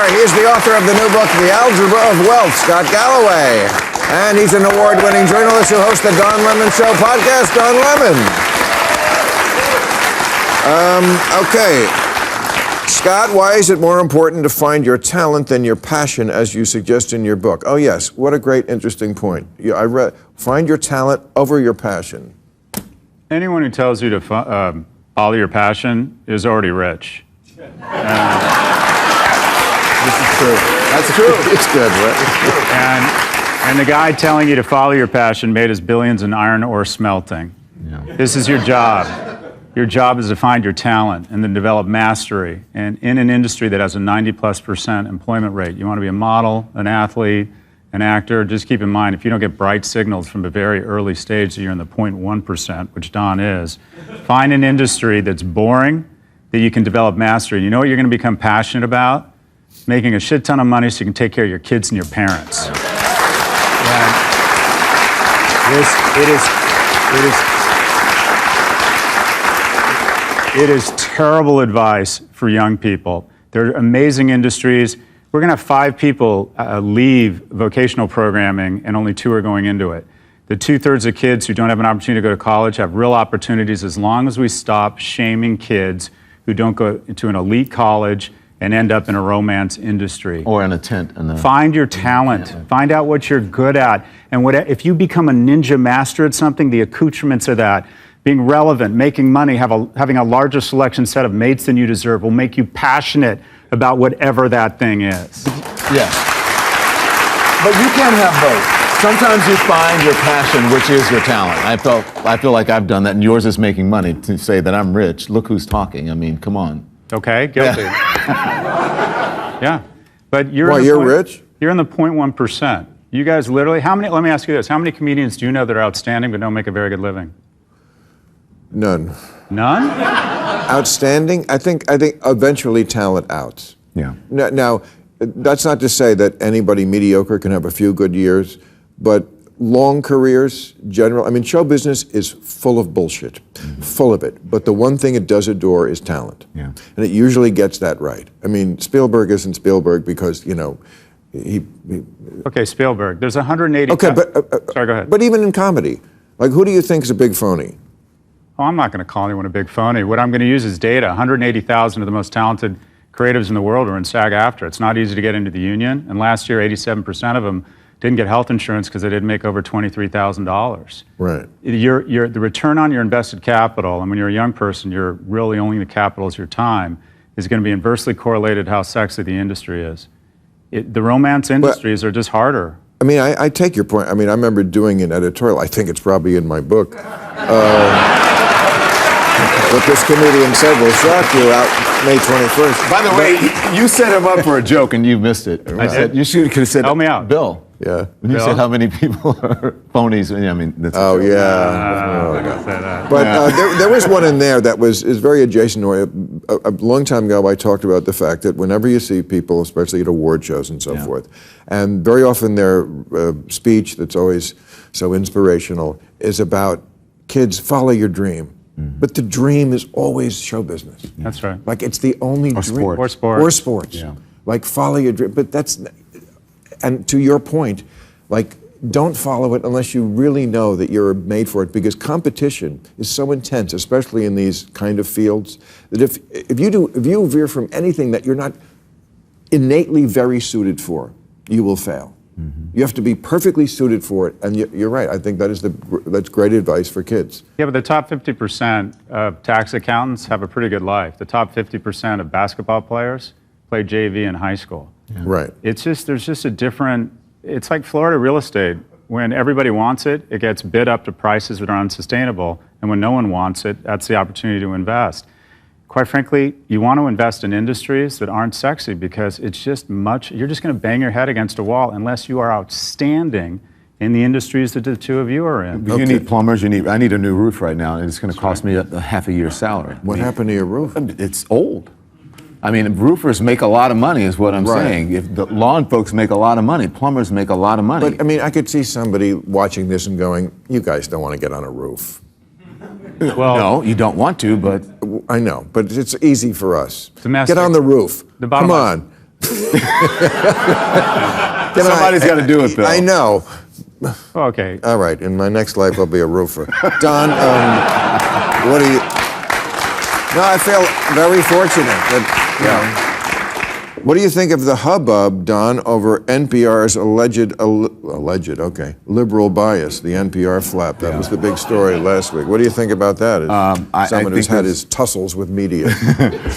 Maher. He is the author of the new book, The Algebra of Wealth, Scott Galloway. And he's an award-winning journalist who hosts the Don Lemon Show podcast, Don Lemon. Okay. Scott, why is it more important to find your talent than your passion, as you suggest in your book? Oh, yes. What a great, interesting point. I read, find your talent over your passion. Anyone who tells you to follow your passion is already rich. This is true. That's true. It's good, right? It's true. And the guy telling you to follow your passion made his billions in iron ore smelting. Yeah. This is your job. Your job is to find your talent and then develop mastery. And in an industry that has a 90+% employment rate, you want to be a model, an athlete, an actor. Just keep in mind, if you don't get bright signals from a very early stage that you're in the 0.1%, which Don is, find an industry that's boring, that you can develop mastery. You know what you're going to become passionate about? Making a shit ton of money so you can take care of your kids and your parents. It is terrible advice for young people. They're amazing industries. We're going to have 5 people leave vocational programming, and only 2 are going into it. The 2/3 of kids who don't have an opportunity to go to college have real opportunities as long as we stop shaming kids who don't go to an elite college and end up in a romance industry. Or in a tent. Find your talent. Yeah. Find out what you're good at. And if you become a ninja master at something, the accoutrements of that, being relevant, making money, having a larger selection set of mates than you deserve will make you passionate about whatever that thing is. Yes. But you can have both. Sometimes you find your passion, which is your talent. I feel like I've done that, and yours is making money. To say that I'm rich, look who's talking. I mean, come on. Okay, guilty. Yeah. But you're rich? You're in the 0.1%. You guys literally, let me ask you this, how many comedians do you know that are outstanding but don't make a very good living? None. None? Outstanding? I think eventually talent outs. Yeah. Now, that's not to say that anybody mediocre can have a few good years, but long careers, show business is full of bullshit, full of it. But the one thing it does adore is talent. Yeah. And it usually gets that right. I mean, Spielberg isn't Spielberg because, he Okay, Spielberg. There's 180. Okay, but sorry, go ahead. But even in comedy, like, who do you think is a big phony? Oh, I'm not going to call anyone a big phony. What I'm going to use is data. 180,000 of the most talented creatives in the world are in SAG-AFTRA. It's not easy to get into the union. And last year, 87% of them didn't get health insurance because they didn't make over $23,000. Right. The return on your invested capital, and when you're a young person, you're really only the capital is your time, is going to be inversely correlated to how sexy the industry is. The romance industries are just harder. I mean, I take your point. I mean, I remember doing an editorial. I think it's probably in my book. What this comedian said will shock you out May 21st. By the way, you set him up for a coke and you missed it. I said, you could have said, help me out. Bill. Yeah. When you said how many people are phonies, I mean, that's oh, yeah. But there was one in there that is very adjacent to a long time ago. I talked about the fact that whenever you see people, especially at award shows and so forth, and very often their speech that's always so inspirational is about kids, follow your dream. But the dream is always show business. That's right. Like, it's the only dream. Or sports. Or sports. Yeah. Like, follow your dream. But and to your point, like, don't follow it unless you really know that you're made for it, because competition is so intense, especially in these kind of fields, that if you veer from anything that you're not innately very suited for, you will fail. You have to be perfectly suited for it, and you're right. I think that's great advice for kids. Yeah, but the top 50% of tax accountants have a pretty good life. The top 50% of basketball players play JV in high school. Yeah. Right. There's just a different. It's like Florida real estate. When everybody wants it, it gets bid up to prices that are unsustainable, and when no one wants it, that's the opportunity to invest. Quite frankly, you want to invest in industries that aren't sexy because it's just you're just going to bang your head against a wall unless you are outstanding in the industries that the two of you are in. You need plumbers, I need a new roof right now, and it's going to cost me a half a year's salary. What happened to your roof? It's old. I mean, roofers make a lot of money is what I'm saying. If the lawn folks make a lot of money, plumbers make a lot of money. But, I mean, I could see somebody watching this and going, you guys don't want to get on a roof. Well, no, you don't want to, but I know, but it's easy for us. Domestic. Get on the roof. The bottom Come on. Somebody's got to do it, Bill. I know. Okay. All right, in my next life, I'll be a roofer. Don, what do you... No, I feel very fortunate that, you know... What do you think of the hubbub, Don, over NPR's alleged, liberal bias, the NPR flap? That was the big story last week. What do you think about that? As someone who's had his tussles with media.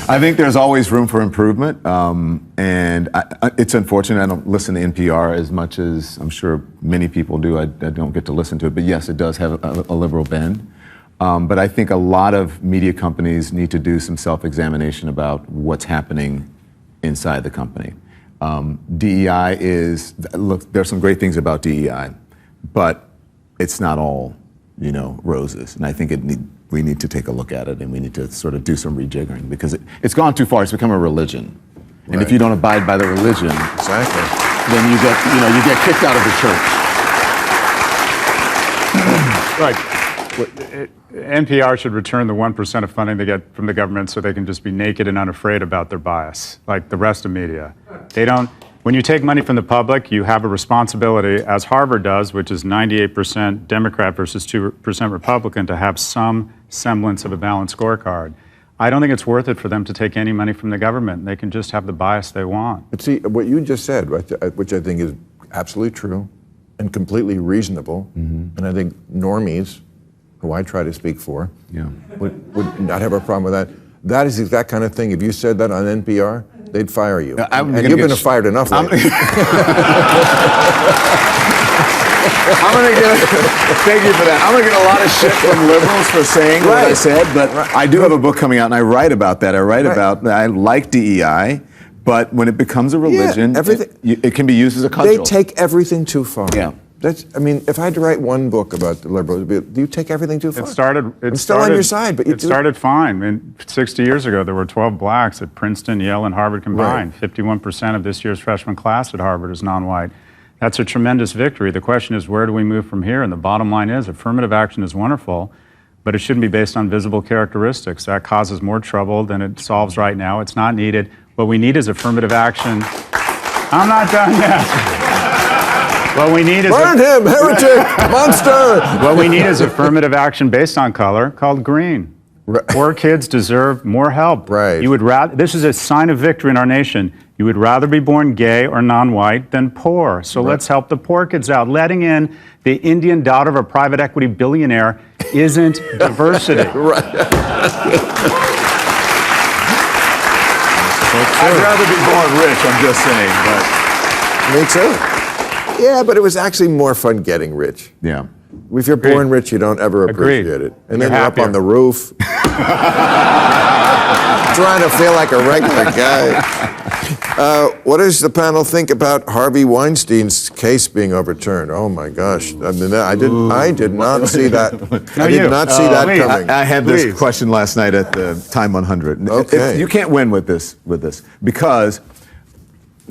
I think there's always room for improvement, and it's unfortunate I don't listen to NPR as much as I'm sure many people do. I don't get to listen to it, but yes, it does have a liberal bend. But I think a lot of media companies need to do some self-examination about what's happening inside the company. DEI is, look, there's some great things about DEI, but it's not all, roses. And I think we need to take a look at it, and we need to sort of do some rejiggering, because it's gone too far. It's become a religion. And if you don't abide by the religion, then you get kicked out of the church. Right. NPR should return the 1% of funding they get from the government so they can just be naked and unafraid about their bias, like the rest of media. They don't. When you take money from the public, you have a responsibility, as Harvard does, which is 98% Democrat versus 2% Republican, to have some semblance of a balanced scorecard. I don't think it's worth it for them to take any money from the government. They can just have the bias they want. But see, what you just said, which I think is absolutely true and completely reasonable, and I think normies, who I try to speak for, would not have a problem with that. That is the exact kind of thing. If you said that on NPR, they'd fire you. And you've been fired enough lately. Thank you for that. I'm going to get a lot of shit from liberals for saying what I said, but I do have a book coming out, and I write about that. I like DEI, but when it becomes a religion, it can be used as a cudgel. They take everything too far. Yeah. If I had to write one book about the liberals, do you take everything too far? I'm still on your side, but it started fine. 60 years ago, there were 12 blacks at Princeton, Yale, and Harvard combined. 51% of this year's freshman class at Harvard is non-white. That's a tremendous victory. The question is, where do we move from here? And the bottom line is, affirmative action is wonderful, but it shouldn't be based on visible characteristics. That causes more trouble than it solves right now. It's not needed. What we need is affirmative action. I'm not done yet. What we need is burn him, heretic, monster. What we need is affirmative action based on color, called green. Poor kids deserve more help. You would rather. This is a sign of victory in our nation. You would rather be born gay or non-white than poor. So let's help the poor kids out. Letting in the Indian daughter of a private equity billionaire isn't diversity. I'd rather be born rich. I'm just saying, but me too. Yeah, but it was actually more fun getting rich. Yeah. If you're born rich, you don't ever appreciate it. And then you're up on the roof, trying to feel like a regular guy. What does the panel think about Harvey Weinstein's case being overturned? Oh my gosh! I mean, I did not see that. I did not see that coming. I had this question last night at the Time 100. Okay. You can't win with this because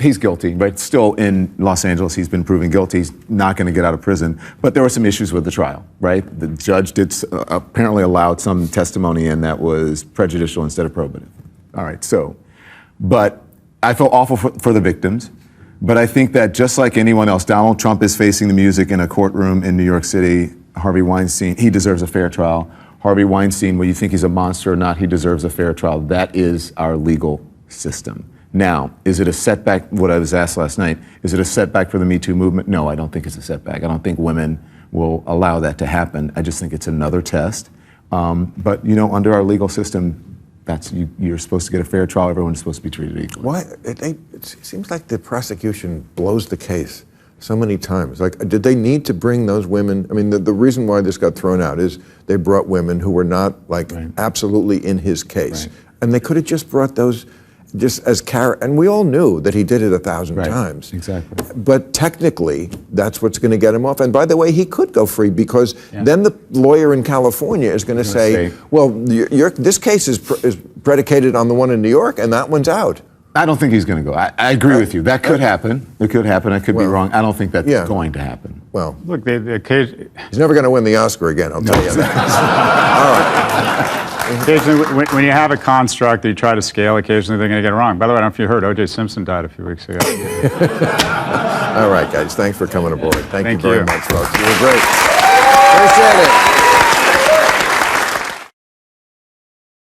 he's guilty, right? Still in Los Angeles, he's been proven guilty. He's not going to get out of prison. But there were some issues with the trial, right? The judge did apparently allowed some testimony in that was prejudicial instead of probative. All right, but I feel awful for the victims. But I think that just like anyone else, Donald Trump is facing the music in a courtroom in New York City. Harvey Weinstein, he deserves a fair trial. Harvey Weinstein, whether you think he's a monster or not, he deserves a fair trial. That is our legal system. Now, is it a setback? What I was asked last night, is it a setback for the Me Too movement? No, I don't think it's a setback. I don't think women will allow that to happen. I just think it's another test. But under our legal system, you're supposed to get a fair trial. Everyone's supposed to be treated equally. Why? It seems like the prosecution blows the case so many times. Like, did they need to bring those women? I mean, the reason why this got thrown out is they brought women who were not absolutely in his case, and they could have just brought those. Just as and we all knew that he did it 1,000 times. Exactly. But technically, that's what's going to get him off. And by the way, he could go free because then the lawyer in California is going to say, well, this case is predicated on the one in New York, and that one's out. I don't think he's going to go. I agree with you. That could happen. It could happen. I could be wrong. I don't think that's going to happen. Well, look, the occasion. He's never going to win the Oscar again, I'll tell you that. All right. Occasionally, when you have a construct that you try to scale, occasionally they're going to get it wrong. By the way, I don't know if you heard, O.J. Simpson died a few weeks ago. All right, guys, thanks for coming aboard. Thank you Thank very you. much, folks. You were great. Appreciate it.